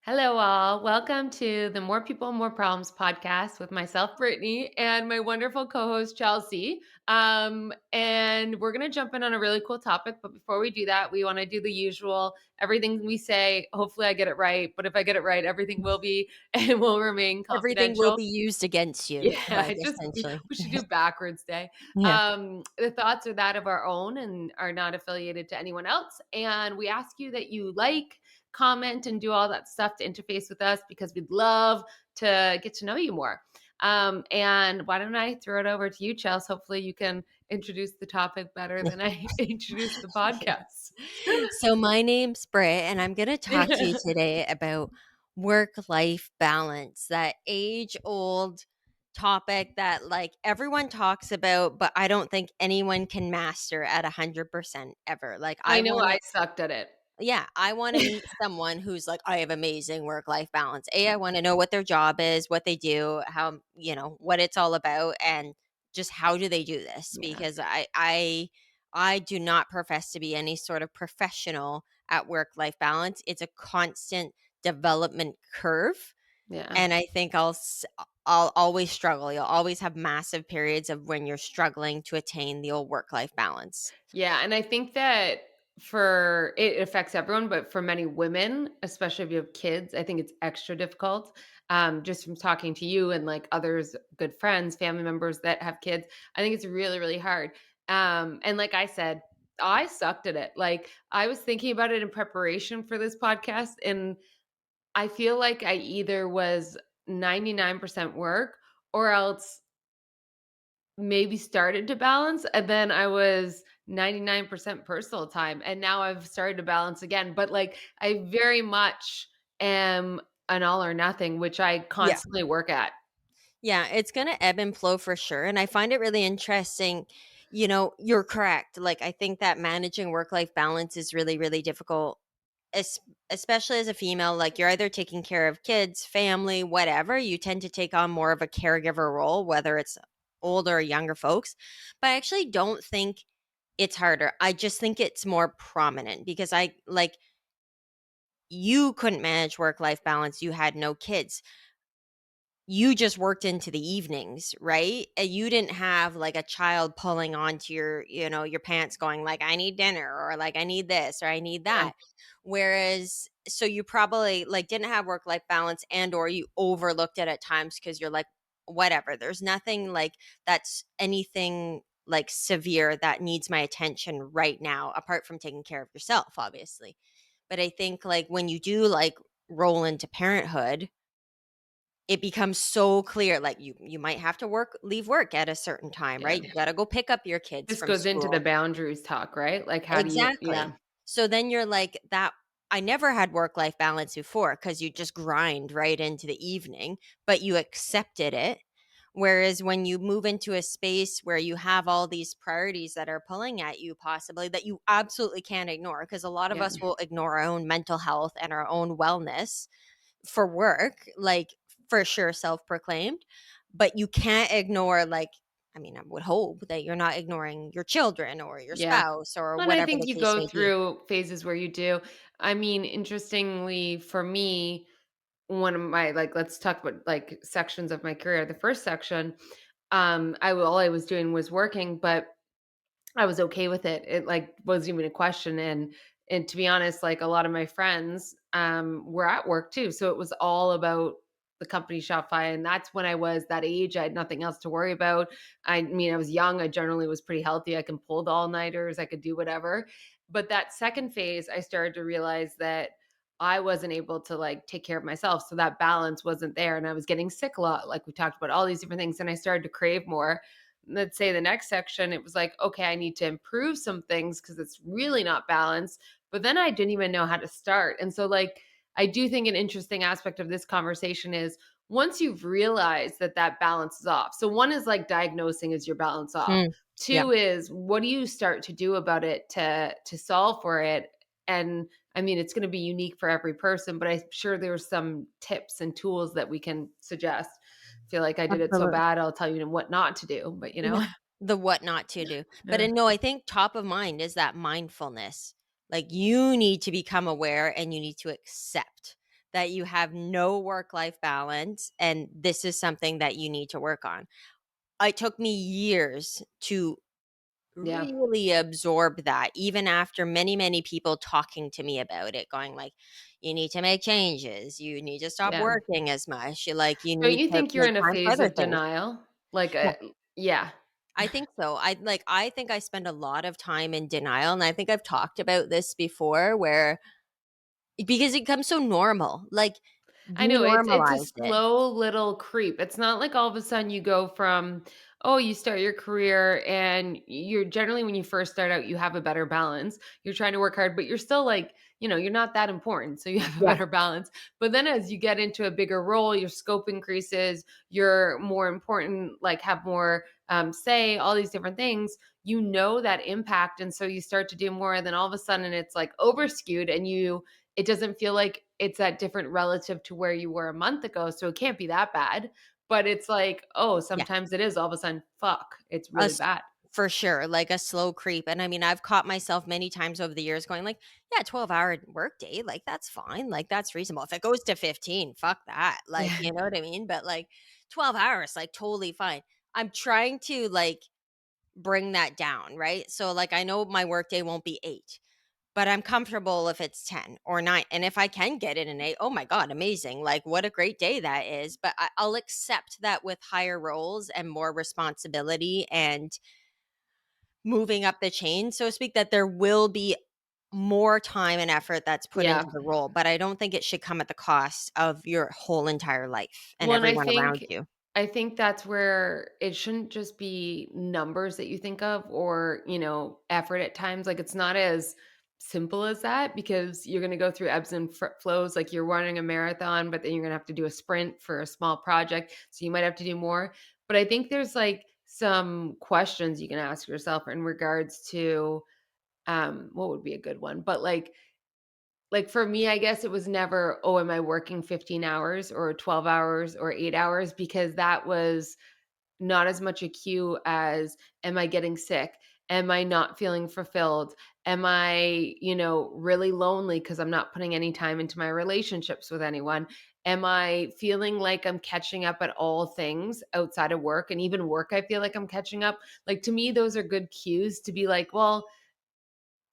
Hello, all. Welcome to the More People, More Problems podcast with myself, Brittany, and my wonderful co host, Chelsea. And we're going to jump in on a really cool topic. But before we do that, we want to do the usual everything we say. Hopefully, I get it right. But if I get it right, everything will be and will remain Everything will confidential. be used against you, Yeah, like, I just essentially. we should do backwards day. Yeah. The thoughts are that of our own and are not affiliated to anyone else. And we ask you that you like, comment, and do all that stuff to interface with us because we'd love to get to know you more. And why don't I throw it over to you, Chelsea? Hopefully, you can introduce the topic better than I introduced the podcast. So my name's Britt, and I'm gonna talk to you today about work-life balance, that age-old topic that, like, everyone talks about, but I don't think anyone can master at 100% ever. Like, I I know wanna I sucked at it. Yeah, I wanna meet someone who's like, "I have amazing work-life balance." I wanna know what their job is, what they do, what it's all about, and just how do they do this? Yeah. Because I do not profess to be any sort of professional at work-life balance. It's a constant development curve, Yeah. and I think I'll always struggle. You'll always have massive periods of when you're struggling to attain the old work-life balance. Yeah, and I think that for it affects everyone, but for many women, especially if you have kids, I think it's extra difficult. Just from talking to you and like others, good friends, family members that have kids, I think it's really, really hard. And like I said, I sucked at it. Like I was thinking about it in preparation for this podcast, and I feel like I either was 99% work or else maybe started to balance, and then I was 99% personal time, and now I've started to balance again, but, like, I very much am an all or nothing, which I Yeah. constantly work at. Yeah, it's gonna ebb and flow for sure, and I find it really interesting. You're correct. Like, I think that managing work-life balance is really, really difficult, es especially as a female. Like, you're either taking care of kids, family, whatever. You tend to take on more of a caregiver role, whether it's older or younger folks. But I actually don't think it's harder. I just think it's more prominent because you couldn't manage work-life balance, you had no kids. You just worked into the evenings, right? And you didn't have like a child pulling onto your pants going like, I need dinner, or like, I need this, or I need Yeah, that. Whereas, so you probably like didn't have work life balance, and or you overlooked it at times because you're like, whatever, there's nothing like that's anything like severe that needs my attention right now, apart from taking care of yourself, obviously. But I think like when you do like roll into parenthood, it becomes so clear, like, you might have to leave work at a certain time, yeah. right? You gotta go pick up your kids This from goes into the school. boundaries talk, right? Like, how do you yeah. Exactly. So then you're like, that I never had work-life balance before because you just grind right into the evening, but you accepted it. Whereas when you move into a space where you have all these priorities that are pulling at you possibly that you absolutely can't ignore, because a lot of Yeah. us will ignore our own mental health and our own wellness for work, like, for sure self-proclaimed, but you can't ignore, like, I mean, I would hope that you're not ignoring your children or your Yeah. spouse or And I whatever think the you case go may be. through phases where you do. I mean, interestingly for me, one of my like let's talk about like sections of my career. The first section, all I was doing was working, but I was okay with it. It like wasn't even a question. And to be honest, like a lot of my friends were at work too. So it was all about the company Shopify. And that's when I was that age. I had nothing else to worry about. I mean, I was young. I generally was pretty healthy. I can pull the all-nighters, I could do whatever. But that second phase, I started to realize that I wasn't able to like take care of myself. So that balance wasn't there. And I was getting sick a lot. Like we talked about all these different things. And I started to crave more. Let's say the next section, it was like, okay, I need to improve some things because it's really not balanced. But then I didn't even know how to start. And so, like, I do think an interesting aspect of this conversation is once you've realized that that balance is off. So, one is like diagnosing is your balance off. Mm, yeah. Two is what do you start to do about it to solve for it? And I mean, it's going to be unique for every person, but I'm sure there's some tips and tools that we can suggest. Feel like I did it so Absolutely. bad, I'll tell you what not to do, but, you Yeah. know? The what not to do. But, Yeah. no, I think top of mind is that mindfulness. Like, you need to become aware and you need to accept that you have no work life balance, and this is something that you need to work on. It took me years to Yeah. really absorb that, even after many, many people talking to me about it, going like, "You need to make changes. You need to stop Yeah. working as much. You Don't need you to think you're make in a time for phase other of things." denial? Like Yeah, a yeah. I think so. I think I spend a lot of time in denial, and I think I've talked about this before where because it becomes so normal. Like, I we know it's a normalized it. slow little creep. It's not like all of a sudden you go from, oh, you start your career and you're generally when you first start out, you have a better balance. You're trying to work hard, but you're still like, you're not that important. So you have a Yeah, better balance. But then as you get into a bigger role, your scope increases, you're more important, like have more say, all these different things, that impact. And so you start to do more. And then all of a sudden it's like over skewed and it doesn't feel like it's that different relative to where you were a month ago, so it can't be that bad. But it's like, oh, yeah. sometimes it is all of a sudden, fuck, it's really Us bad. for sure, like a slow creep, and I mean, I've caught myself many times over the years going like, "Yeah, 12-hour workday, like, that's fine, like, that's reasonable. If it goes to 15, fuck that." Like, Yeah. you know what I mean? But, like, 12 hours, like, totally fine. I'm trying to, like, bring that down, right? So, like, I know my workday won't be 8, but I'm comfortable if it's 10 or 9, and if I can get it in 8, oh my god, amazing, like, what a great day that is, but I'll accept that with higher roles and more responsibility and moving up the chain, so to speak, that there will be more time and effort that's put Yeah. into the role, but I don't think it should come at the cost of your whole entire life and Well, and I everyone around think you. I think that's where it shouldn't just be numbers that you think of or, effort at times. Like it's not as simple as that because you're going to go through ebbs and flows. Like you're running a marathon, but then you're going to have to do a sprint for a small project. So you might have to do more. But I think there's like some questions you can ask yourself in regards to what would be a good one? But like for me, I guess it was never, oh, am I working 15 hours or 12 hours or 8 hours? Because that was not as much a cue as, am I getting sick? Am I not feeling fulfilled? Am I, really lonely because I'm not putting any time into my relationships with anyone? Am I feeling like I'm catching up at all things outside of work? And even work, I feel like I'm catching up. Like to me, those are good cues to be like, well,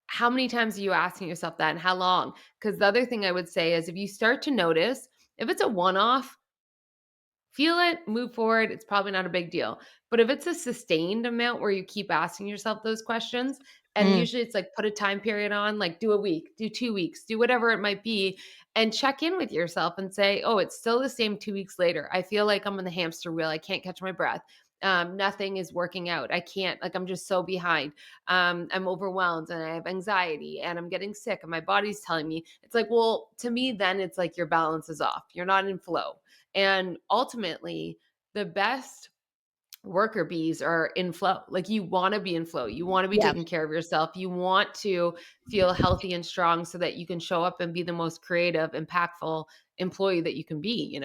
how many times are you asking yourself that and how long? Because the other thing I would say is if you start to notice, if it's a one off, feel it, move forward. It's probably not a big deal. But if it's a sustained amount where you keep asking yourself those questions, and Mm, usually it's like put a time period on, like do a week, do 2 weeks, do whatever it might be, and check in with yourself and say, oh, it's still the same 2 weeks later. I feel like I'm in the hamster wheel. I can't catch my breath. Nothing is working out. I can't, like, I'm just so behind. I'm overwhelmed and I have anxiety and I'm getting sick and my body's telling me. It's like, well, to me, then it's like your balance is off. You're not in flow. And ultimately, the best worker bees are in flow. Like you want to be in flow. You want to be yeah, taking care of yourself. You want to feel healthy and strong so that you can show up and be the most creative, impactful employee that you can be?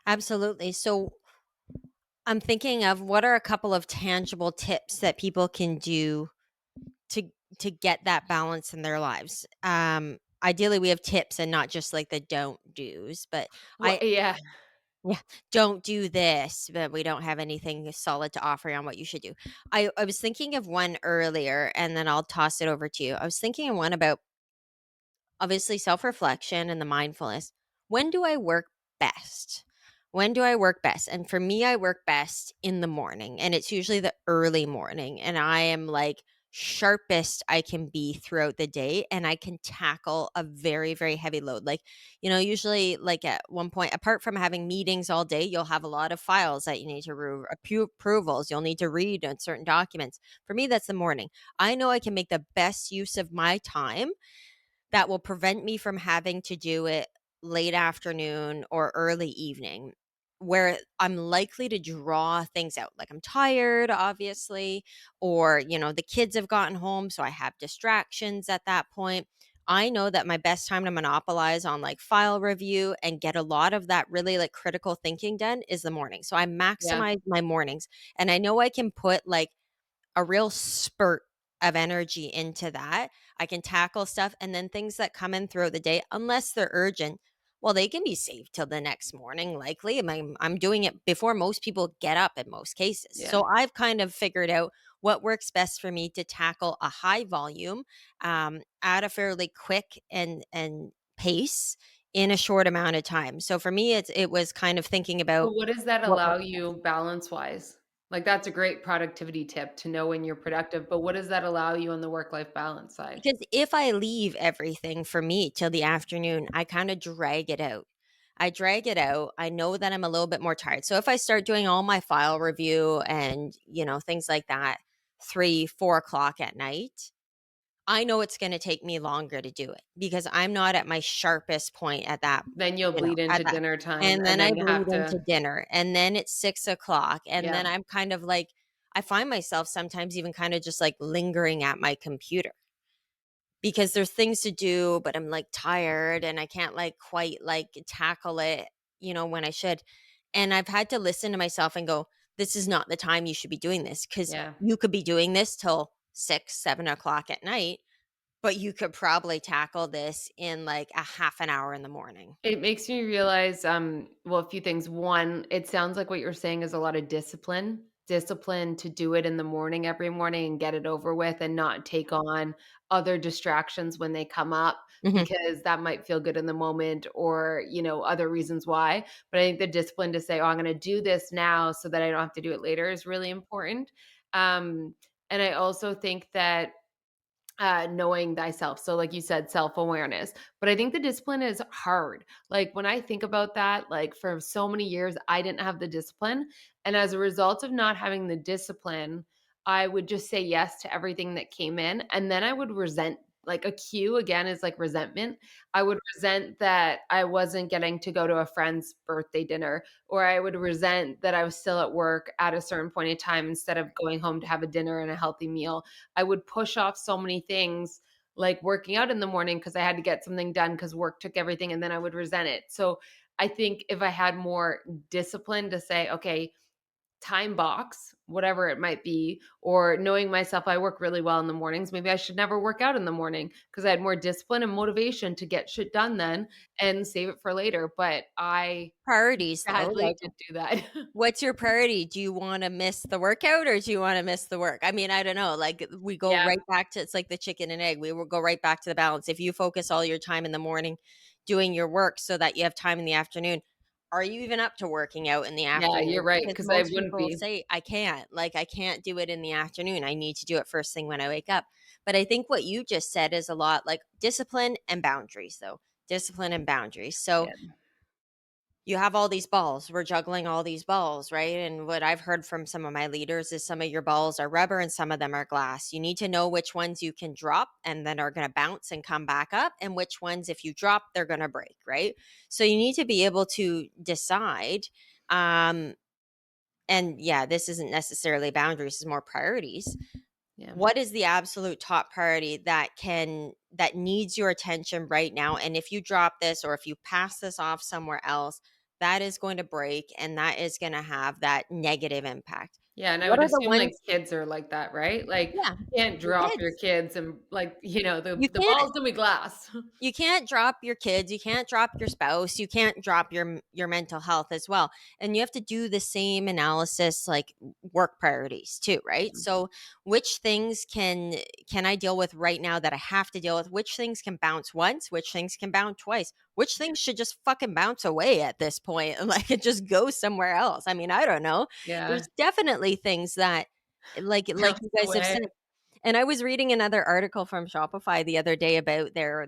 absolutely. So, I'm thinking of what are a couple of tangible tips that people can do to get that balance in their lives? Ideally, we have tips and not just like the don't do's, but Well, yeah. yeah, don't do this, but we don't have anything solid to offer you on what you should do. I was thinking of one earlier, and then I'll toss it over to you. I was thinking of one about obviously self-reflection and the mindfulness. When do I work best? When do I work best? And for me, I work best in the morning, and it's usually the early morning, and I am like sharpest I can be throughout the day, and I can tackle a very, very heavy load. Like, usually like at one point, apart from having meetings all day, you'll have a lot of files that you need to approvals, you'll need to read on certain documents. For me, that's the morning. I know I can make the best use of my time that will prevent me from having to do it late afternoon or early evening, where I'm likely to draw things out. Like I'm tired, obviously, or, the kids have gotten home. So I have distractions at that point. I know that my best time to monopolize on like file review and get a lot of that really like critical thinking done is the morning. So I Yeah. maximize my mornings, and I know I can put like a real spurt of energy into that. I can tackle stuff, and then things that come in throughout the day, unless they're urgent, Well, they can be saved till the next morning, likely. I'm doing it before most people get up in most cases. Yeah. So I've kind of figured out what works best for me to tackle a high volume at a fairly quick and pace in a short amount of time. So for me, it was kind of thinking But about what does that what allow works you best. balance-wise? Like, that's a great productivity tip to know when you're productive, but what does that allow you on the work-life balance side? Because if I leave everything for me till the afternoon, I kinda drag it out. I drag it out. I know that I'm a little bit more tired. So if I start doing all my file review and, things like that, 3, 4 o'clock at night, I know it's gonna take me longer to do it because I'm not at my sharpest point at that, Then you'll bleed at into that dinner time, and and then I then you bleed have to into dinner, and then it's 6 o'clock, and yeah. then I'm kind of like I find myself sometimes even kinda just, like, lingering at my computer because there's things to do, but I'm, like, tired and I can't, like, quite, like, tackle it, when I should. And I've had to listen to myself and go, "This is not the time you should be doing this because Yeah. you could be doing this till 6, 7 o'clock at night, but you could probably tackle this in, like, a half an hour in the morning." It makes me realize, well, a few things. One, it sounds like what you're saying is a lot of discipline. Discipline to do it in the morning every morning and get it over with and not take on other distractions when they come up Mhm. because that might feel good in the moment or, other reasons why. But I think the discipline to say, "Oh, I'm gonna do this now so that I don't have to do it later," is really important. Um, and I also think that knowing thyself. So, like you said, self awareness. But I think the discipline is hard. Like, when I think about that, like for so many years, I didn't have the discipline. And as a result of not having the discipline, I would just say yes to everything that came in. And then I would resent, like, a cue again is like resentment. I would resent that I wasn't getting to go to a friend's birthday dinner, or I would resent that I was still at work at a certain point in time instead of going home to have a dinner and a healthy meal. I would push off so many things like working out in the morning because I had to get something done because work took everything and then I would resent it. So I think if I had more discipline to say, okay, time box, whatever it might be, or knowing myself, I work really well in the mornings. Maybe I should never work out in the morning because I had more discipline and motivation to get shit done then and save it for later. But I Priorities, though, sadly like, didn't do that. what's your priority? Do you wanna miss the workout or do you wanna miss the work? I mean, I don't know, like, we go Yeah. right back to it's like the chicken and egg, we will go right back to the balance. If you focus all your time in the morning doing your work so that you have time in the afternoon, are you even up to working out in the Yeah, you're afternoon? right. Because Because I most wouldn't people be. say, "I can't," like, "I can't do it in the afternoon, I need to do it first thing when I wake up." But I think what you just said is a lot like discipline and boundaries, though. Discipline and boundaries. So, Yeah. you have all these balls. We're juggling all these balls, right? And what I've heard from some of my leaders is some of your balls are rubber and some of them are glass. You need to know which ones you can drop and then are going to bounce and come back up, and which ones, if you drop, they're going to break, right? So you need to be able to decide. Um, and yeah, this isn't necessarily boundaries, it's more priorities. Yeah. What is the absolute top priority that needs your attention right now? And if you drop this or if you pass this off somewhere else, that is going to break and that is going to have that negative impact. Yeah, and I What would are the assume, like, ones? kids are like that, right? Like, Yeah, you can't your drop your kids. kids and, like, You the can't ball's gonna be glass. You can't drop your kids, you can't drop your spouse, you can't drop your mental health as well. And you have to do the same analysis like work priorities too, right? So which things can I deal with right now that I have to deal with? Which things can bounce once, which things can bounce twice? Which things should just fucking bounce away at this point and like it just goes somewhere else? I mean, I don't know. Yeah, There's definitely things that like bounce you guys have away. said. And I was reading another article from Shopify the other day about their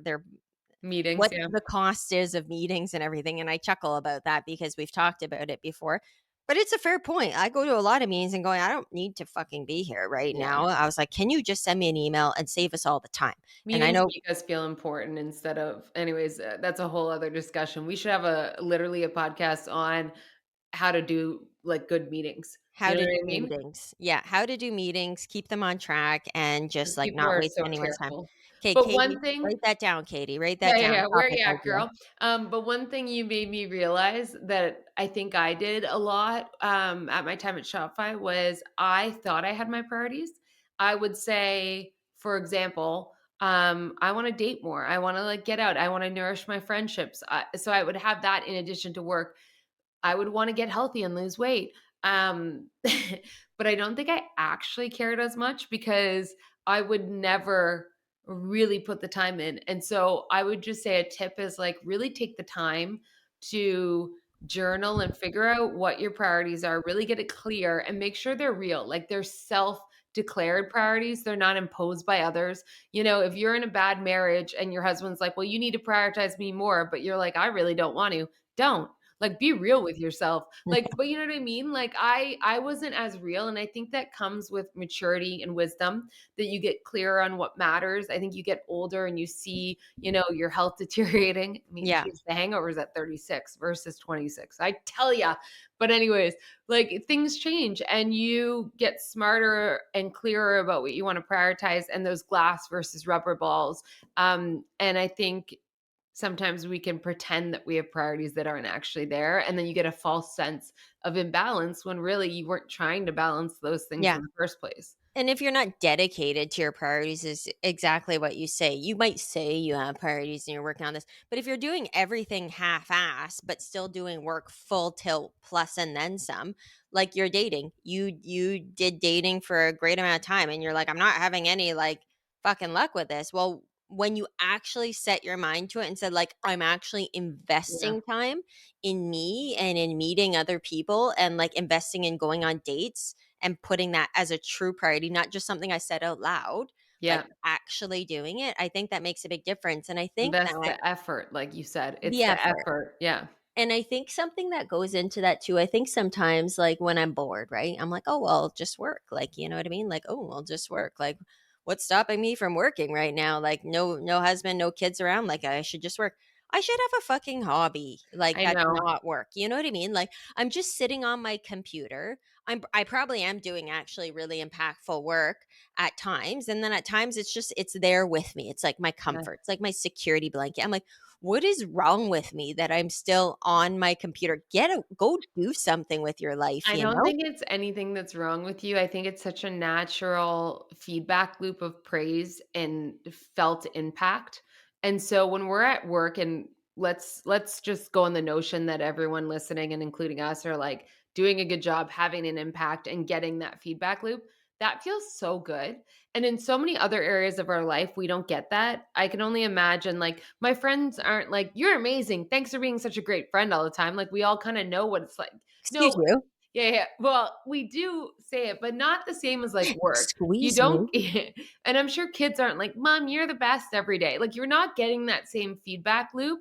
Meetings, what yeah. the cost is of meetings and everything, and I chuckle about that because we've talked about it before. But it's a fair point. I go to a lot of meetings and going, I don't need to fucking be here right Yeah. now. I was like, can you just send me an email and save us all the time? And I Meetings know make us feel important instead of anyways, that's a whole other discussion. We should have literally a podcast on how to do, like, good meetings. how You know to what do I mean? meetings. Yeah, how to do meetings, keep them on track, and 'Cause just like people not are waste so anyone's time. terrible. Okay, But Katie, one thing write that down, Katie. Write yeah, that yeah, down. yeah. Where Topic you at, idea. girl? But one thing you made me realize that I think I did a lot, at my time at Shopify was I thought I had my priorities. I would say, for example, I want to date more. I want to like get out. I want to nourish my friendships. So I would have that in addition to work. I would wanna get healthy and lose weight. Um, but I don't think I actually cared as much because I would never really put the time in. And so I would just say a tip is like really take the time to journal and figure out what your priorities are, really get it clear and make sure they're real. Like they're self declared priorities, they're not imposed by others. You know, if you're in a bad marriage and your husband's like, "Well, you need to prioritize me more," but you're like, "I really don't want to." Don't. Like, be real with yourself. Like, but you know what I mean? Like, I wasn't as real, and I think that comes with maturity and wisdom, that you get clearer on what matters. I think you get older and you see, you know, your health deteriorating. I mean, Yeah. geez, the hangovers at 36 versus 26. I tell ya. But anyways, like things change and you get smarter and clearer about what you want to prioritize and those glass versus rubber balls. And I think sometimes we can pretend that we have priorities that aren't actually there, and then you get a false sense of imbalance when really you weren't trying to balance those things Yeah. in the first place. And if you're not dedicated to your priorities, is exactly what you say. You might say you have priorities and you're working on this, but if you're doing everything half-ass but still doing work full tilt plus and then some, like you're dating. You did dating for a great amount of time and you're like, I'm not having any like fucking luck with this. Well, when you actually set your mind to it and said like I'm actually Yeah. investing time in me and in meeting other people and like investing in going on dates and putting that as a true priority, not just something I said out loud, like Yeah. actually doing it, I think that makes a big difference. And I think Invest that the effort, like you said. It's the the effort. effort. Yeah. And I think something that goes into that too, I think sometimes like when I'm bored, right? I'm like, oh, well, just work. Like, you know what I mean? Like, oh, well, just work. Like, what's stopping me from working right now? Like, no husband, no kids around. Like, I should just work. I should have a fucking hobby. Like, I that's know. not work. You know what I mean? Like, I'm just sitting on my computer. I probably am doing actually really impactful work at times. And then at times it's there with me. It's like my Yeah. comfort. It's like my security blanket. I'm like, what is wrong with me that I'm still on my computer? Go do something with your life, I you don't know? think it's anything that's wrong with you. I think it's such a natural feedback loop of praise and felt impact. And so when we're at work and let's just go on the notion that everyone listening and including us are like doing a good job, having an impact and getting that feedback loop. That feels so good. And in so many other areas of our life, we don't get that. I can only imagine like my friends aren't like, "You're amazing. Thanks for being such a great friend all the time." Like we all kind of know what it's like. Excuse No, you. yeah, yeah. Well, we do say it, but not the same as like work. You Squeeze don't me. and I'm sure kids aren't like, "Mom, you're the best every day." Like you're not getting that same feedback loop.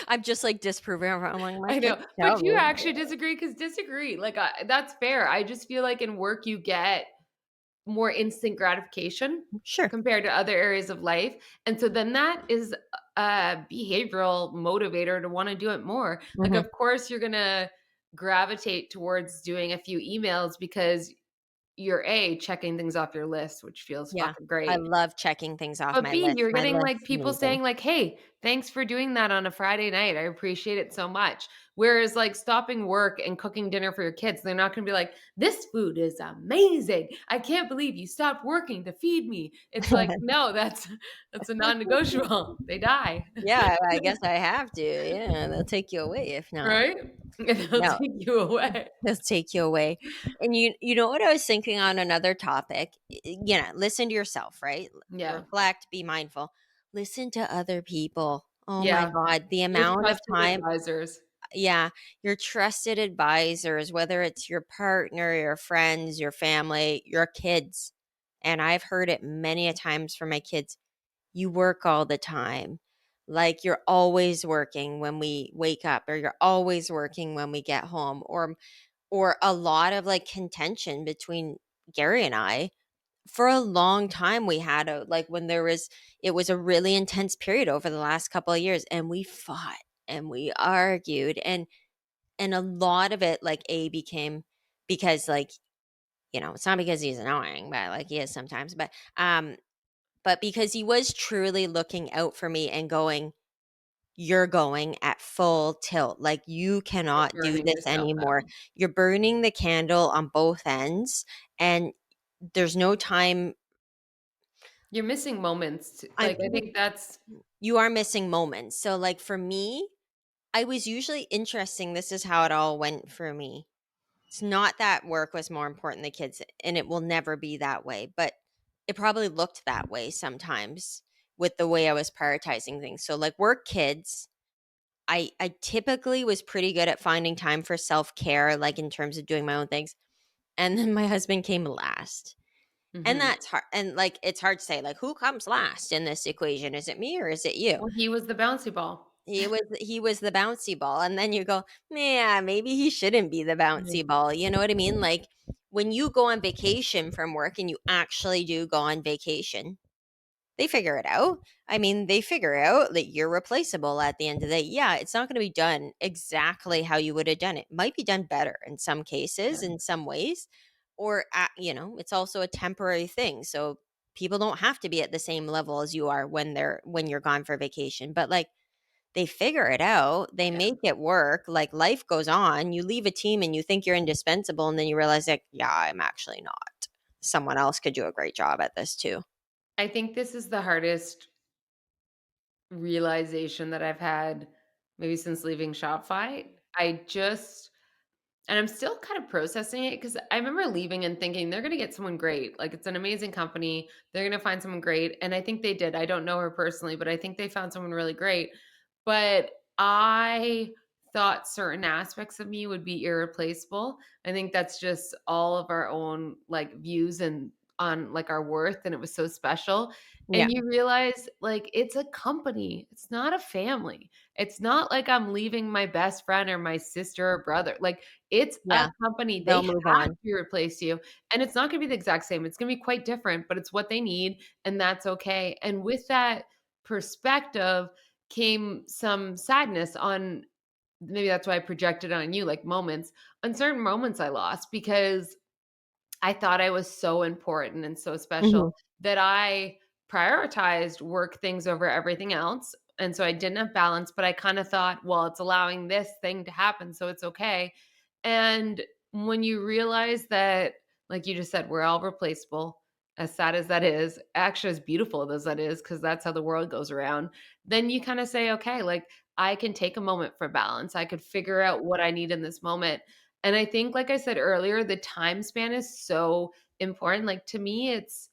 I'm just like disproving everyone. I'm like, my I kids know. tell But you me. actually disagree cuz disagree. Like that's fair. I just feel like in work you get more instant gratification Sure. compared to other areas of life. And so then that is a behavioral motivator to want to do it more. Like, Mhm. of course, you're going to gravitate towards doing a few emails because you're A, checking things off your list, which feels Yeah. fucking I great. love checking things off But my B, list. you're My getting, like, list's people amazing. saying, like, "Hey, thanks for doing that on a Friday night. I appreciate it so much." Whereas, like, stopping work and cooking dinner for your kids, they're not gonna be like, "This food is amazing. I can't believe you stopped working to feed me." It's like, no, that's a non-negotiable. They die, Yeah, I guess I have to. Yeah, they'll take you away if not. right? And they'll No. take you away. They'll take you away. And you know what I was thinking on another topic? Listen to yourself, right? Yeah, Reflect, be mindful. Listen to other people. Oh my yeah. god, the Your amount of trusted time. advisors. Yeah, your trusted advisors, whether it's your partner, your friends, your family, your kids. And I've heard it many a times from my kids. You work all the time. Like you're always working when we wake up or you're always working when we get home or a lot of like contention between Gary and I. For a long time we had a like when there was it was a really intense period over the last couple of years and we fought and we argued and a lot of it like a became because like it's not because he's annoying but like he is sometimes but because he was truly looking out for me and going, you're going at full tilt. Like, you You're cannot do burning this yourself anymore. out. You're burning the candle on both ends, and there's no time You're missing moments. I'm Like, I think that's You are missing moments. So, like, for me, I was usually interesting. This is how it all went for me. It's not that work was more important than kids, and it will never be that way, but it probably looked that way sometimes with the way I was prioritizing things. So, like, work, kids, I typically was pretty good at finding time for self-care, like, in terms of doing my own things, and then my husband came last. And mhm. that's hard, and, like, it's hard to say, like, who comes last in this equation? Is it me or is it you? Well, he was the bouncy ball. He was the bouncy ball, and then you go, "Yeah, maybe he shouldn't be the Mhm. bouncy ball." You know what I mean? Like, when you go on vacation from work and you actually do go on vacation, they figure it out. I mean, they figure out that you're replaceable at the end of the day. Yeah, it's not gonna be done exactly how you would have done it. Might be done better in some cases, Yeah. in some ways, or, it's also a temporary thing, so people don't have to be at the same level as you are when you're gone for vacation, but, like, they figure it out, they Yeah. make it work, like, life goes on, you leave a team and you think you're indispensable, and then you realize, like, "Yeah, I'm actually not. Someone else could do a great job at this too." I think this is the hardest realization that I've had maybe since leaving Shopify. I just And I'm still kind of processing it because I remember leaving and thinking they're going to get someone great. Like, it's an amazing company. They're going to find someone great. And I think they did. I don't know her personally, but I think they found someone really great. But I thought certain aspects of me would be irreplaceable. I think that's just all of our own like views and on like our worth. And it was so special. Yeah, And you realize like it's a company, it's not a family. It's not like I'm leaving my best friend or my sister or brother. Like, it's a yeah, company, they they'll move have on. to replace you, and it's not gonna be the exact same, it's gonna be quite different, but it's what they need, and that's okay, and with that perspective came some sadness on maybe that's why I projected on you, like, moments on certain moments I lost because I thought I was so important and so special Mhm. that I prioritized work things over everything else. And so I didn't have balance, but I kind of thought, well, it's allowing this thing to happen, so it's okay. And when you realize that, like you just said, we're all replaceable, as sad as that is, actually as beautiful as that is, because that's how the world goes around, then you kind of say, okay, like I can take a moment for balance. I could figure out what I need in this moment. And I think, like I said earlier, the time span is so important. Like to me, it's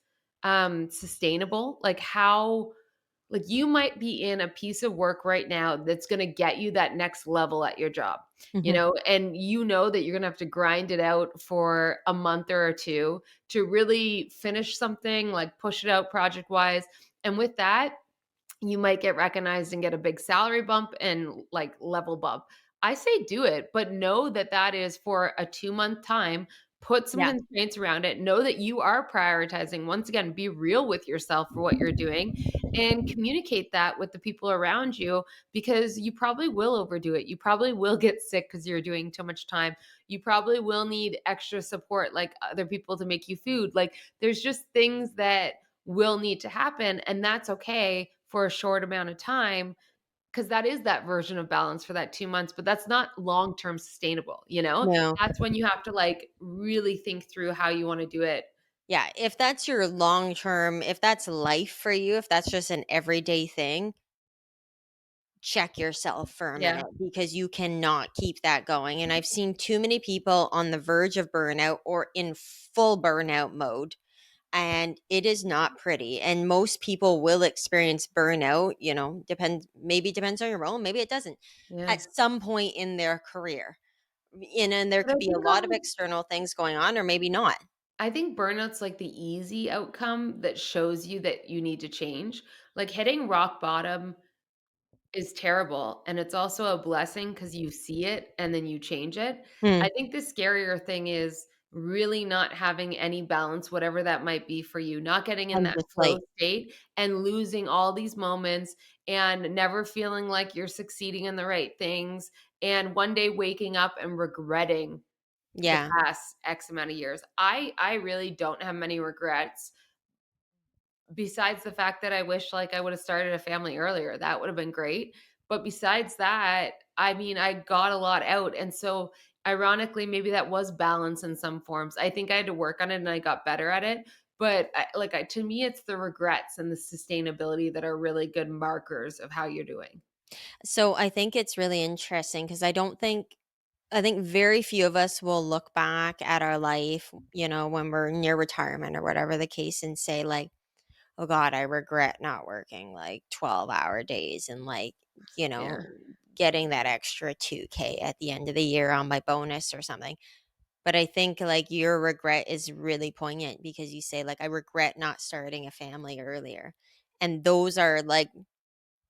sustainable. Like how like you might be in a piece of work right now that's going to get you that next level at your job, Mhm. and you know that you're going to have to grind it out for a month or two to really finish something, like push it out project wise. And with that, you might get recognized and get a big salary bump and like level bump. I say do it, but know that that is for a 2-month time. Put some Yeah, constraints around it. Know that you are prioritizing. Once again, be real with yourself for what you're doing and communicate that with the people around you because you probably will overdo it. You probably will get sick because you're doing too much time. You probably will need extra support, like other people to make you food. Like there's just things that will need to happen, and that's okay for a short amount of time because that is that version of balance for that 2 months, but that's not long-term sustainable, you know? no. That's when you have to, like, really think through how you wanna do it. Yeah, if that's your long term, if that's life for you, if that's just an everyday thing, check yourself for a Yeah, minute because you cannot keep that going. And I've seen too many people on the verge of burnout or in full burnout mode, and it is not pretty. And most people will experience burnout, depends on your role, maybe it doesn't, yeah. at some point in their career. And there But I could be a think lot of external things going on, or maybe not. burnout's, like, the easy outcome that shows you that you need to change. Like, hitting rock bottom is terrible, and it's also a blessing because you see it and then you change it. Hmm. I think the scarier thing is really not having any balance, whatever that might be for you, not getting in And that just flow like, state and losing all these moments and never feeling like you're succeeding in the right things, and one day waking up and regretting the yeah. past X amount of years. I really don't have many regrets. Besides the fact that I wish, like, I would've started a family earlier, that would've been great, but besides that, I mean, I got a lot out, and so, ironically, maybe that was balance in some forms. I think I had to work on it and I got better at it, But to me, it's the regrets and the sustainability that are really good markers of how you're doing. So I think it's really interesting because I think very few of us will look back at our life, when we're near retirement or whatever the case and say like, "Oh god, I regret not working like 12-hour days and like, you Yeah. know, getting that extra 2K at the end of the year on my bonus or something." But I think like your regret is really poignant because you say like, "I regret not starting a family earlier." And those are like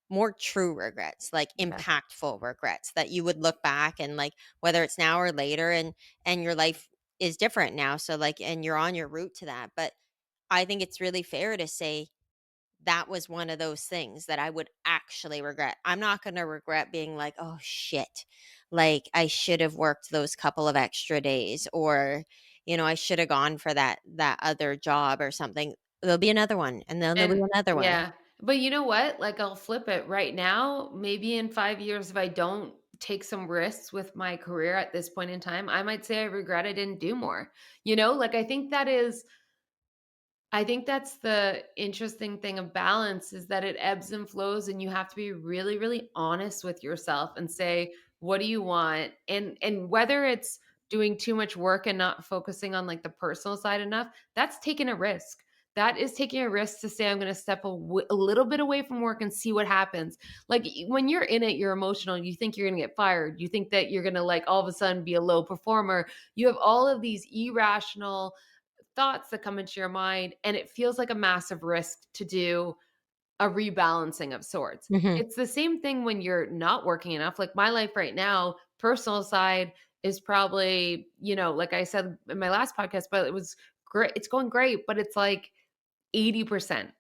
more true regrets, like Yeah. impactful regrets that you would look back and like whether it's now or later and your life is different now. So like and you're on your route to that. But I think it's really fair to say that was one of those things that I would actually regret. I'm not going to regret being like, "Oh shit. Like I should have worked those couple of extra days or I should have gone for that other job or something." There'll be another one and then there'll be And another one. yeah. But you know what? Like, I'll flip it right now. Maybe in 5 years, if I don't take some risks with my career at this point in time, I might say I regret I didn't do more. Like, I think that's the interesting thing of balance is that it ebbs and flows and you have to be really, really honest with yourself and say, what do you want? And whether it's doing too much work and not focusing on like the personal side enough, that's taking a risk. That is taking a risk to say I'm going to step a little bit away from work and see what happens. Like when you're in it, you're emotional. You think you're going to get fired. You think that you're going to like all of a sudden be a low performer. You have all of these irrational thoughts that come into your mind, and it feels like a massive risk to do a rebalancing of sorts. Mhm. It's the same thing when you're not working enough. Like my life right now, personal side is probably, like I said in my last podcast, but it was great. It's going great, but it's like 80%,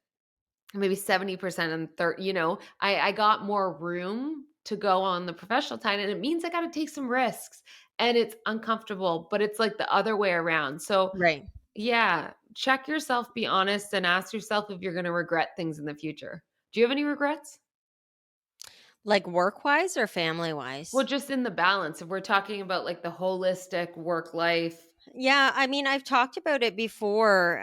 maybe 70% and 30, I got more room to go on the professional side and it means I got to take some risks and it's uncomfortable, but it's like the other way around. So Right. yeah, check yourself, be honest, and ask yourself if you're gonna regret things in the future. Do you have any regrets? Like work-wise or Well, family-wise? just in the balance, if we're talking about, like, the holistic work life. Yeah, I mean, I've talked about it before,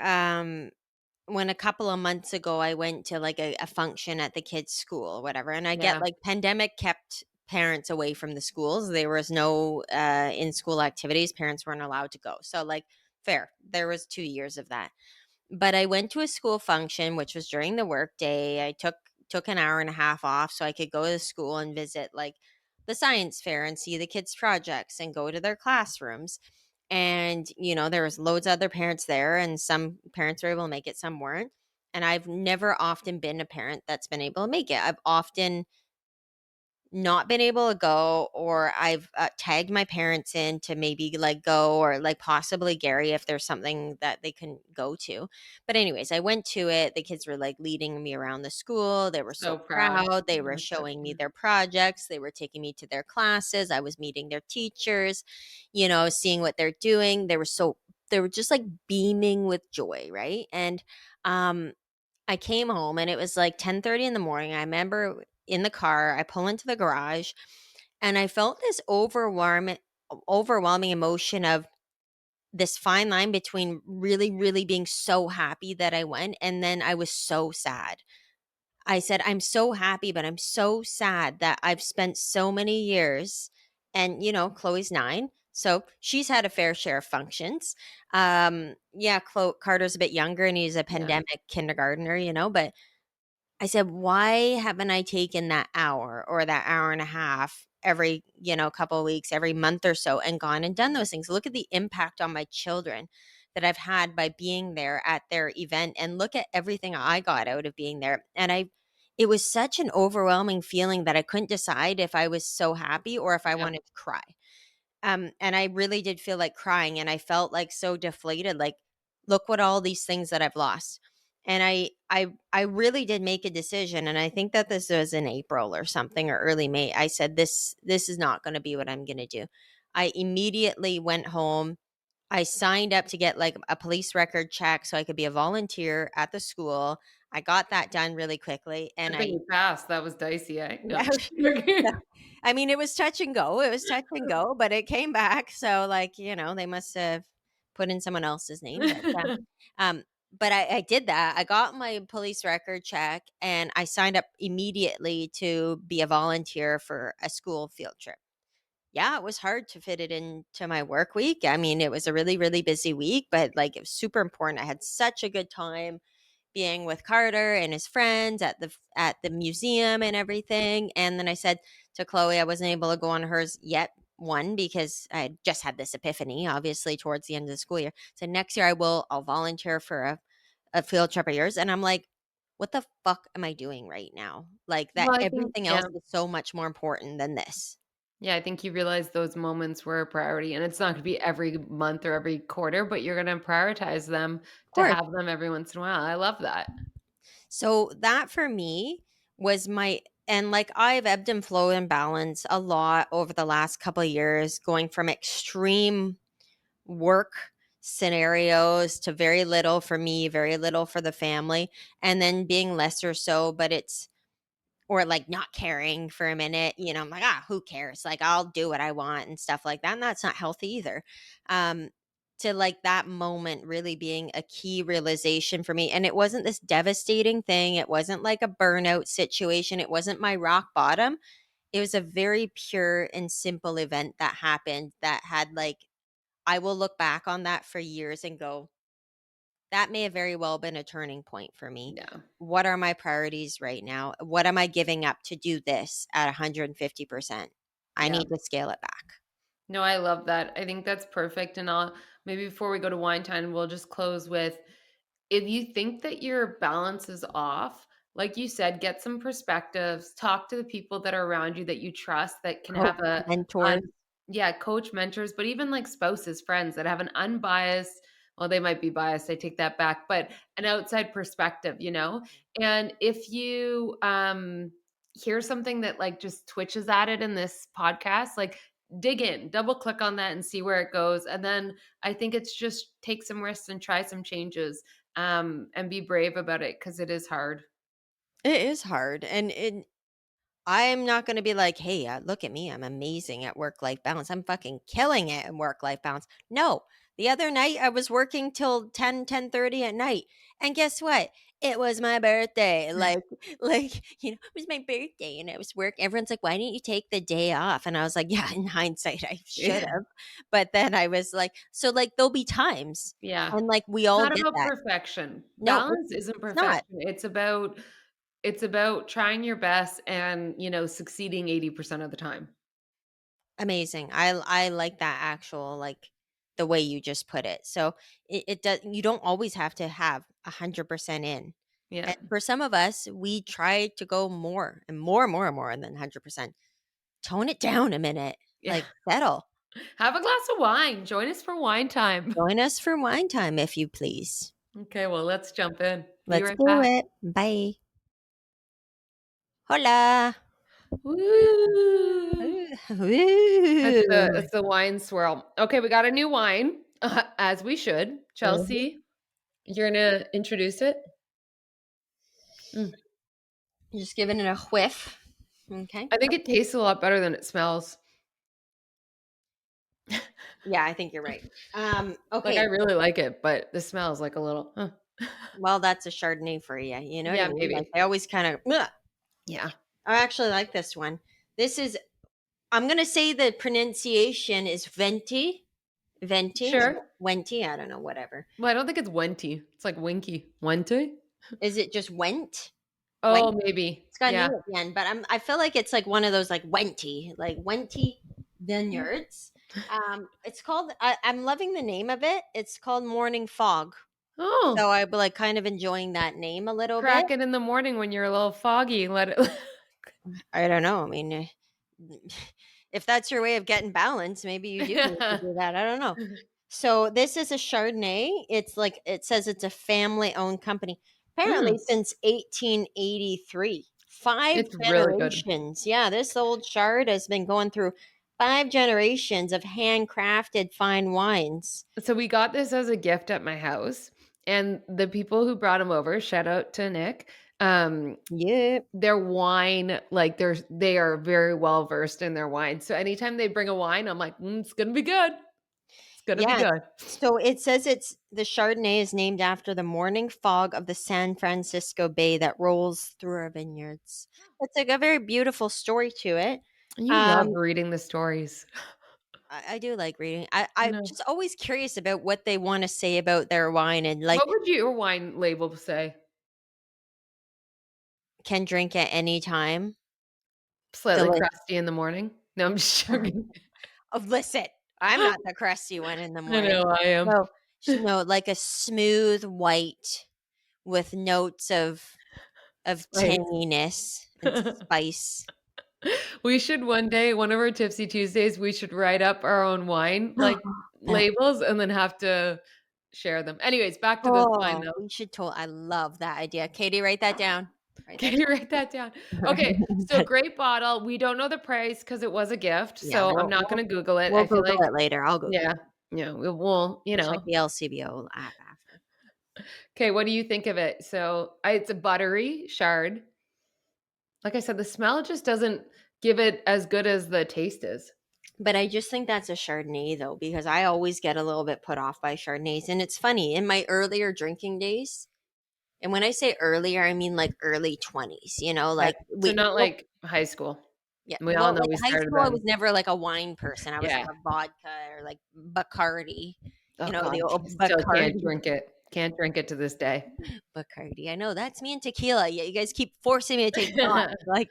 when a couple of months ago I went to like a function at the kids' school or whatever, and I get Yeah, like pandemic kept parents away from the schools. There was no in-school activities. Parents weren't allowed to go. So like fair. There was 2 years of that. But I went to a school function, which was during the workday. I took an hour and a half off so I could go to the school and visit like the science fair and see the kids' projects and go to their classrooms. And there was loads of other parents there, and some parents were able to make it, some weren't. And I've never often been a parent that's been able to make it. I've often not been able to go, or I've tagged my parents in to maybe like go, or like possibly Gary if there's something that they can go to. But anyways, I went to it. The kids were like leading me around the school. They were so so proud. proud. They were That's so showing me cute. their projects. They were taking me to their classes. I was meeting their teachers, seeing what they're doing. They were just like beaming with joy, right? And um I came home and it was like 10:30 in the morning. I remember in the car, I pull into the garage and I felt this overwhelming emotion of this fine line between really, really being so happy that I went, and then I was so sad. I said, "I'm so happy, but I'm so sad that I've spent so many years." And, Chloe's 9. So she's had a fair share of functions. Yeah, Carter's a bit younger and he's a Yeah. pandemic kindergartner, but I said, "Why haven't I taken that hour or that hour and a half every, couple of weeks, every month or so and gone and done those things? Look at the impact on my children that I've had by being there at their event, and look at everything I got out of being there." And it was such an overwhelming feeling that I couldn't decide if I was so happy or if I Yep. wanted to cry. And I really did feel like crying, and I felt like so deflated, like, look what all these things that I've lost. And I really did make a decision, and I think that this was in April or something or early May. I said, this is not going to be what I'm going to do. I immediately went home. I signed up to get like a police record check so I could be a volunteer at the school. I got that done really quickly, and Good thing I you passed, that was dicey, No, I'm yeah, just yeah. joking. I mean, it was touch and go. It was touch and go, but it came back. So, like, they must have put in someone else's name. But, but I did that. I got my police record check and I signed up immediately to be a volunteer for a school field trip. Yeah, it was hard to fit it into my work week. I mean, it was a really, really busy week, but like it was super important. I had such a good time being with Carter and his friends at the museum and everything. And then I said to Chloe, I wasn't able to go on hers yet. One, because I had just had this epiphany, obviously, towards the end of the school year. So next year I will, I'll volunteer for a field trip of yours. And I'm like, what the fuck am I doing right now? Like that Well, I think everything else yeah. is so much more important than this. Yeah, I think you realize those moments were a priority, and it's not gonna be every month or every quarter, but you're gonna prioritize them Of to course. have them every once in a while. I love that. So that for me was my, and like I've ebbed and flowed in balance a lot over the last couple of years, going from extreme work scenarios to very little for me, very little for the family, and then being lesser so, but it's, or like not caring for a minute, I'm like, who cares? Like I'll do what I want and stuff like that. And that's not healthy either. Um, to like that moment really being a key realization for me. And it wasn't this devastating thing. It wasn't like a burnout situation. It wasn't my rock bottom. It was a very pure and simple event that happened that had like, I will look back on that for years and go, that may have very well been a turning point for me. Yeah, What are my priorities right now? What am I giving up to do this at 150%? I yeah. need to scale it back. No, I love that. I think that's perfect, and I'll maybe before we go to wine time, we'll just close with if you think that your balance is off, like you said, get some perspectives, talk to the people that are around you that you trust that can Coach, have a un mentors. yeah, coach, mentors, but even like spouses, friends that have an unbiased well, they might be biased, I take that back, but an outside perspective, you know? And if you hear something that like just twitches at it in this podcast, like dig in, double click on that and see where it goes. And then I think it's just take some risks and try some changes and be brave about it because it is hard. It is hard. And I'm not going to be like, hey, look at me. I'm amazing at work life balance. I'm fucking killing it in work life balance. No. The other night I was working till 10:30 at night. And guess what? It was my birthday. It was my birthday and I was work. Everyone's like, why didn't you take the day off? And I was like, yeah, in hindsight, I should Yeah. have. But then I was like, so like there'll be times. Yeah. And like we It's all not get about that. perfection. No, Balance isn't it's not. perfection. It's about trying your best and, succeeding 80% of the time. Amazing. I like that actual, like, the way you just put it. So, it does, you don't always have to have 100% in. Yeah. And for some of us, we try to go more and more and more and more than 100%. Tone it down a minute, Yeah. like, settle. Have a glass of wine. Join us for wine time. Join us for wine time, if you please. Okay, well, let's jump in. Be Let's right do back. it. Bye. Hola. Woo! That's the Woo. that's the wine swirl. Okay, we got a new wine, as we should. Mhm. Chelsea, you're gonna introduce it? Mm. Just giving it a whiff. Okay. I think it tastes a lot better than it smells. Yeah, I think you're right. Like, I Okay. really like it, but the smell is like a little, Well, that's a Chardonnay for you. You know what I Yeah, mean? Like maybe. I always kind of. Yeah. I actually like this one. This is. I'm gonna say the pronunciation is Venti. Venti or Sure. Wenti. I don't know. Whatever. Well, I don't think it's Wente. It's like Winky. Wente? Is it just Went? Went. Oh, maybe. It's got an Yeah. e at the end, but I feel like it's like one of those like Wenti Mm. Vineyards. It's called. I'm loving the name of it. It's called Morning Fog. So Oh, I'm like kind of enjoying that name a little bit. crack it in the morning when you're a little foggy, let it I don't know. I mean, if that's your way of getting balance, maybe you do need to Yeah. do that. I don't know. So this is a Chardonnay. It's like it says it's a family-owned company. Apparently Mm, since 1883. Five it's really good. generations. Yeah, this old Chard has been going through 5 generations of handcrafted fine wines. So we got this as a gift at my house, and the people who brought him over, shout out to Nick, Yep. their wine, like, they are very well versed in their wine. So anytime they bring a wine, I'm like, "Mm, it's gonna be good. gonna be Yeah. good. So it says it's the Chardonnay is named after the morning fog of the San Francisco Bay that rolls through our vineyards. It's like a very beautiful story to it. You love Um, reading the stories. I do like reading. I I'm know. just always curious about what they want to say about their wine and like What would your wine label say? can drink at any time. Slightly Delicious. crusty in the morning? No, I'm just joking. Oh, listen, I'm not the crusty one in the I morning. know I am. No, no, like a smooth white with notes of Spice. tanginess and spice. We should one day, one of our Tipsy Tuesdays, we should write up our own wine, like, That labels and then have to share them. Anyways, back to this wine oh, though. we should I love that idea. Katie, write that down. Write Can that you write that down? Okay, so down. great bottle. We don't know the price because it was a gift, Yeah, so I'm not gonna Google it. we'll I feel Google like it later. I'll Google yeah, it. yeah, we'll, We'll check the LCBO app after. Okay, what do you think of it? So, I it's a buttery Chard. Like I said, the smell just doesn't give it as good as the taste is. But I just think that's a Chardonnay though, because I always get a little bit put off by Chardonnays. And it's funny, in my earlier drinking days, and when I say earlier, I mean like early 20s, Okay, like so we not well, like high school. yeah. We all Well, know like we high started school, I then. was never like a wine person. I was Yeah. like a vodka or like Bacardi, Oh the god, old still can't Bacardi. drink it. Can't drink it to this day. Bacardi. I know that's me and tequila. Yeah, you guys keep forcing me to take shots, like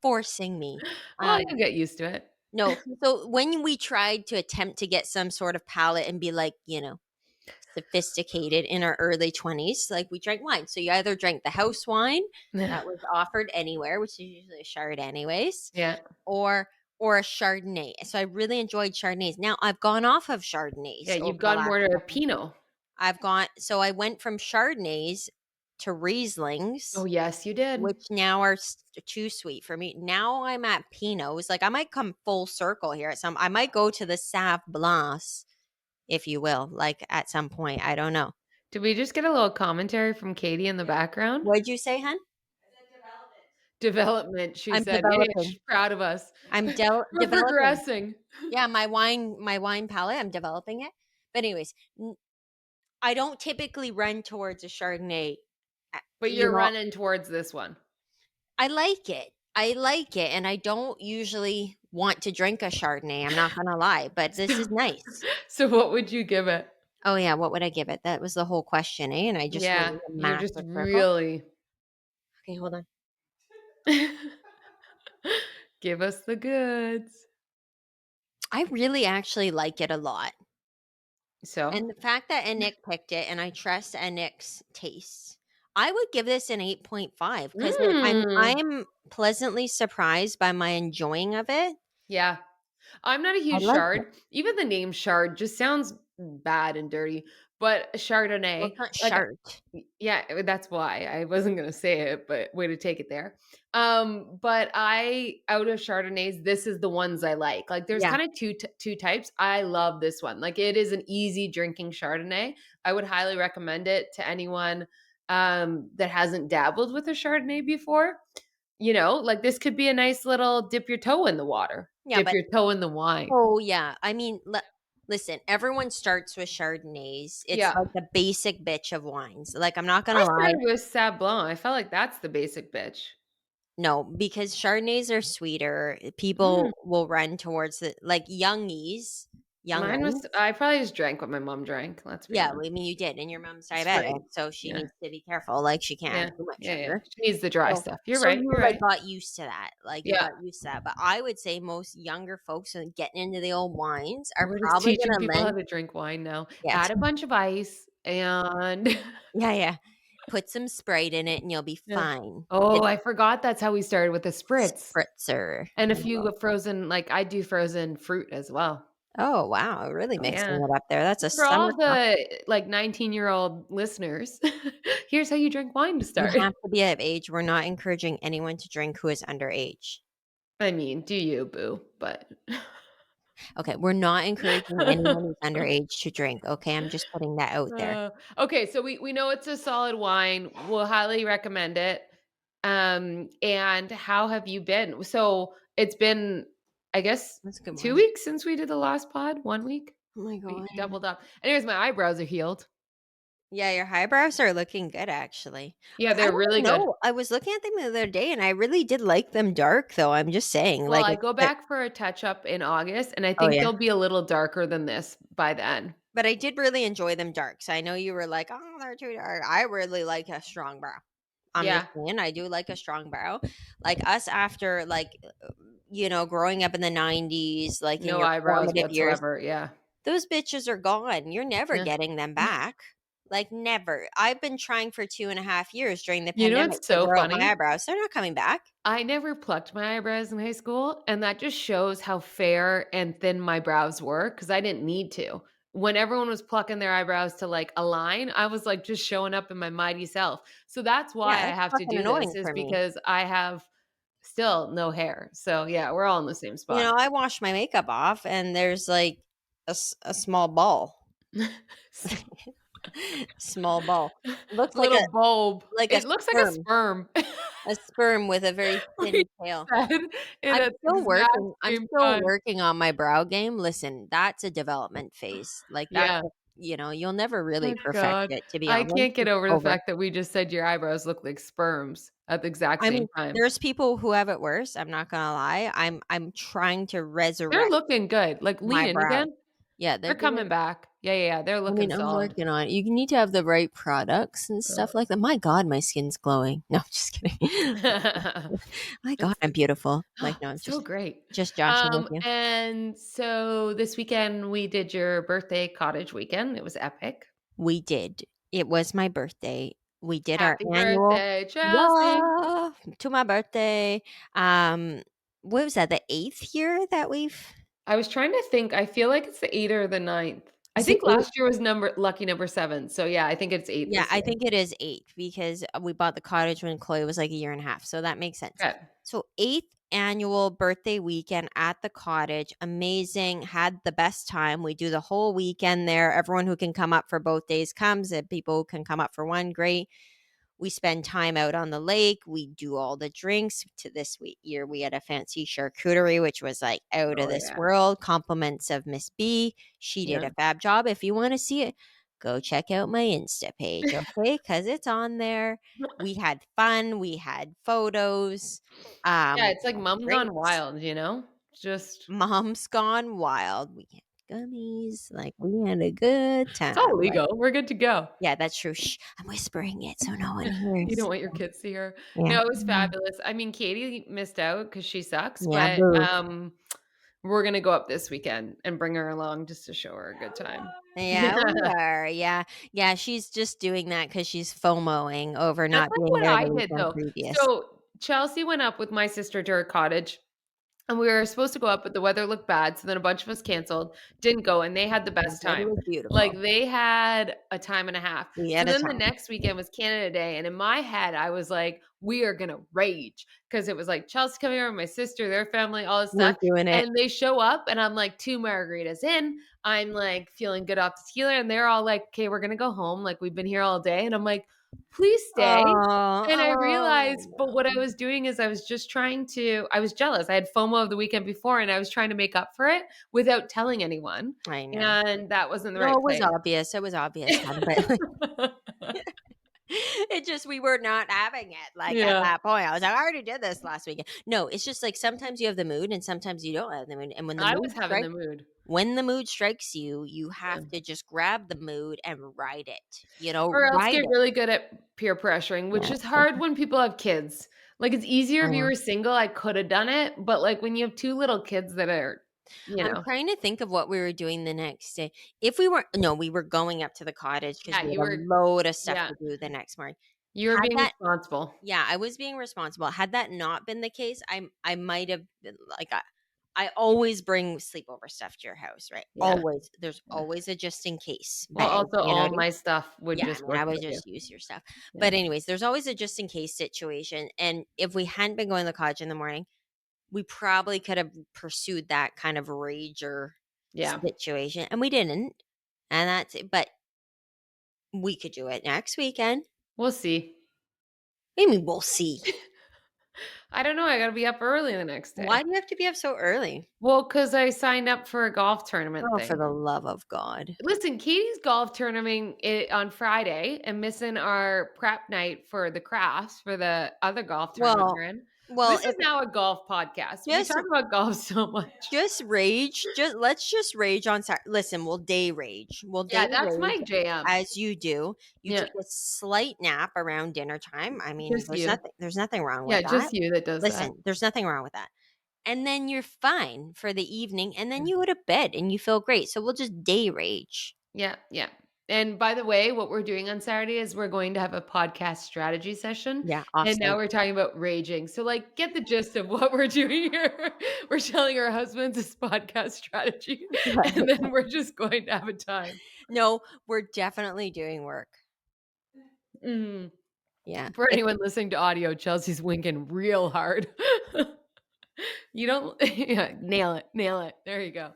forcing me. Well, Um, you'll get used to it. no. So when we tried to attempt to get some sort of palate and be like, sophisticated in our early 20s, like we drank wine. So you either drank the house wine that was offered anywhere, which is usually a Chard anyways, Yeah. or a Chardonnay. So I really enjoyed Chardonnays. Now I've gone off of Yeah, Chardonnays over you've the gone last more to couple. Pinot. I went from Chardonnays to Oh, Rieslings, yes, you did. which now are too sweet for me. Now I'm at Pinots. Like I might come full circle here at some. I might go to the Sauv Blancs, if you will, like at some point. I don't know. Did we just get a little commentary from Katie in the background? What'd you say, hun? Development, she I'm said. Yeah, developing. she's proud of us. I'm We're developing. progressing. Yeah, my wine palette. I'm developing it. But anyways, I don't typically run towards a Chardonnay. uh, But You you're know, running towards this one. I like it. I like it, and I don't usually want to drink a Chardonnay. I'm not gonna lie, but this is So nice. so what would you give it? Oh yeah, what would I give it? That was the whole question, eh? And I just went Yeah, in a you're just massive circle. really Okay, hold on. give us the goods. I really actually like it a lot. So? And the fact that Anik picked it and I trust Anik's taste, I would give this an 8.5 because Mm. I'm pleasantly surprised by my enjoying of it. Yeah. I'm not a I huge like it. Chard. Even the name Chard just sounds bad and dirty, but Well, Chardonnay, it's not like sharp. yeah, that's why I wasn't gonna say it, but way to take it there. But I out of Chardonnays, this is the ones I like. Like there's Yeah. kind of two types. I love this one. Like it is an easy drinking Chardonnay. I would highly recommend it to anyone that hasn't dabbled with a Chardonnay before. Like this could be a nice little dip your toe in the water, Yeah, dip but your toe in the wine. oh yeah. I mean, listen, everyone starts with Chardonnays. It's Yeah. like the basic bitch of wines. Like I'm not I gonna lie. started with Sauv Blanc. I felt like that's the basic bitch. No, because Chardonnays are sweeter. Mm. People will run towards the like Mine younguns. was I probably just drank what my mom drank, let's be Yeah, honest. well, I mean, you did, and your mom's It's diabetic, free. so she Yeah. needs to be careful. Like, she can't have Yeah. too much Yeah, yeah. sugar. She needs the dry So, stuff. You're so right, you you're like right. got used to that. Like, you Yeah. got used to that. But I would say most younger folks who are getting into the old wines are We're just probably teaching gonna people how lend. to drink wine now. Yes, Add a bunch of ice and yeah, yeah. Put some Sprite in it, and you'll be Yeah. fine. Oh, It's I forgot that's how we started with the spritz. spritzer. And a There you few go. frozen like, I do frozen fruit as well. Oh wow, really Oh, mixing yeah. it up there. That's a For summer all cup. the, like, 19-year-old listeners, here's how you drink wine to You start. have to be of age. We're not encouraging anyone to drink who is underage. I mean, do you, boo, but Okay, we're not encouraging anyone who's underage to drink, okay? I'm just putting that out there. Okay, so we know it's a solid wine. We'll highly recommend it. And how have you been? So, it's been, I guess, That's a good 2 one. weeks since we did the last pod? 1 week? Oh my We god. doubled up. Anyways, my eyebrows are healed. Yeah, your eyebrows are looking good actually. Yeah, I they're really don't good. know. I was looking at them the other day and I really did like them dark though. I'm just saying. Well, Like I it's go the back for a touch up in August, and I oh think yeah. they'll be a little darker than this by then. But I did really enjoy them dark. So I know you were like, oh, they're too dark. I really like a strong brow. I'm just Yeah, saying, I do like a strong brow. Like us after growing up in the 90s, like in no your eyebrows formative years, whatsoever. Yeah, those bitches are gone. You're never yeah. getting them back. Like never. I've been trying for 2.5 years during the You know pandemic what's to so grow out my funny? eyebrows. They're not coming back. I never plucked my eyebrows in high school, and that just shows how fair and thin my brows were because I didn't need to. When everyone was plucking their eyebrows to like align, I was like just showing up in my mighty self. So that's Yeah, why I that's have to fucking do this, annoying is for me. because I have still no hair. So yeah, we're all in the same You spot. know, I wash my makeup off and there's like a small ball. Small ball. Looks like Little bulb. like a It looks like sperm. a A sperm with a very like you thin tail. said in a exact I'm same still time. working on my brow game. Listen, that's a development phase. Like Yeah. you'll never really Oh perfect god. it, to be I honest. can't get It's over the over. fact that we just said your eyebrows look like sperms at the exact I same mean, time. there's people who have it worse. I'm not gonna lie. I'm trying to They're resurrect looking good. Like, lean my in brows. again. Yeah, they're They're coming doing back. Yeah, yeah, yeah. They're I looking mean, I'm solid. working on it. You need to have the right products and Uh, stuff like that. My God, my skin's glowing. No, I'm just kidding. My God, It's I'm beautiful. Like, no, I'm so great. just joshing with you. And so this weekend we did your birthday cottage weekend. It was epic. We did. It was my birthday. We did our Happy annual birthday, Chelsea. yeah, to my birthday. Um, what was that? The 8th year that we've I was trying to think. I feel like it's the 8th or the 9th. I is it think 8th? last year was lucky number 7. So yeah, I think it's 8 Yeah, this I year. think it is 8 because we bought the cottage when Chloe was like a year and a half. So that makes sense. Okay. So 8th annual birthday weekend at the cottage. Amazing. Had the best time. We do the whole weekend there. Everyone who can come up for both days comes, and people who can come up for one, great. We spend time out on the lake. We do all the drinks. To this year, we had a fancy charcuterie, which was like out of Oh this yeah. world. Compliments of Miss B. She did Yeah. a fab job. If you want to see it, go check out my Insta page, okay? Because it's on there. We had fun. We had photos. Yeah, We it's like had mom gone drinks. wild, you know? Just Mom's gone wild. We had gummies. Like we had a good it's all time. Like legal. We're good to go. yeah, that's true. Shh, I'm whispering it so no one You don't hears. want your kids to hear. Yeah. No, it was fabulous. I mean, Katie missed out because she sucks, Yeah, but, boo. we're gonna go up this weekend and bring her along just to show her a good time. Yeah, we are. Yeah. Yeah, she's just doing that because she's FOMOing over That's not like being what there I the did weekend though. previous. So, Chelsea went up with my sister to her cottage. And we were supposed to go up, but the weather looked bad, so then a bunch of us canceled, didn't go, and they had the The best weather time. was Like, beautiful. they had a time and a half. We So had a then the time. next weekend was Canada Day, and in my head, I was like, "We are gonna rage because it was, like, Chelsea coming over, my sister, their family, all this We're stuff, doing it. and they show up, and I'm, like, 2 margaritas in, I'm, like, feeling good off the tequila, and they're all like, "'Okay, we're gonna go home, like, we've been here all day," and I'm like, "Please stay." Oh, And I oh, realized but what I no. was doing is I was jealous. I had FOMO of the weekend before, and I was trying to make up for it without telling anyone, I know. and that wasn't the No, right it was place. obvious. It was obvious, hon, but, like, it just we were not having it, like, at Yeah. that point. I was like, "I already did this last weekend." No, it's just, like, sometimes you have the mood and sometimes you don't have the mood, and I was having the mood. when the mood strikes you, you Yeah. have to just grab the mood and ride it, Or else ride get it. really good at peer pressuring, which Yeah, is hard when people have kids. Like, it's easier I if you know. were single, I coulda done it, but, like, when you have 2 little kids that are, you I'm know. trying to think of what we were doing the next day. If we weren't no, we were going up to the cottage because Yeah, we you had a were load of stuff yeah, to do the next morning. you were Had being that responsible. Yeah, I was being responsible. Had that not been the case, I might have been like I always bring sleepover stuff to your house, right? Yeah, Always. There's yeah. always a just in case Well, bag, also, you know all what I mean? my stuff would Yeah, I just mean, work I would for you. just use your stuff. Yeah. But anyways, there's always a just in case situation. And if we hadn't been going to the cottage in the morning, we probably could have pursued that kind of rager Yeah. situation. And we didn't. And that's it. But we could do it next weekend. We'll see. Maybe we'll see. I don't know, I gotta be up early the next Why day. do you have to be up so early? Well, because I signed up for a golf tournament Oh, for thing. the love of God. Listen, Katie's golf tournament on Friday and missing our prep night for the crafts for the other golf tournament Well we're in. well, This is if now a golf podcast. We just talk about golf so much. rage, let's just rage on Sat listen, we'll day rage. We'll Yeah, day that's rage my jam. as you do. You Yeah, take a slight nap around dinner time. I mean, just you. there's nothing wrong with Yeah, that. just you that does that. Listen, there's nothing wrong with that. And then you're fine for the evening, and then you go to bed and you feel great. So we'll just day rage. Yeah, yeah. And by the way, what we're doing on Saturday is we're going to have a podcast strategy session. Yeah, And now offsite. we're talking about raging. So, like, get the gist of what we're doing here. We're telling our husbands this podcast strategy, and then we're just going to have a time. No, we're definitely doing work. Mhm. Yeah. For If anyone listening to audio, Chelsea's winking real hard. You don't, yeah, nail it, nail it. There you go.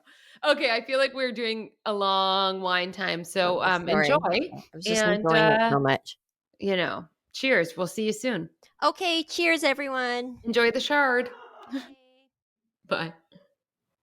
Okay, I feel like we're doing a long wine time. So, enjoy sorry. I was just and, enjoying it so much. cheers. We'll see you soon. Okay, cheers everyone. Enjoy the shard. Bye. Bye.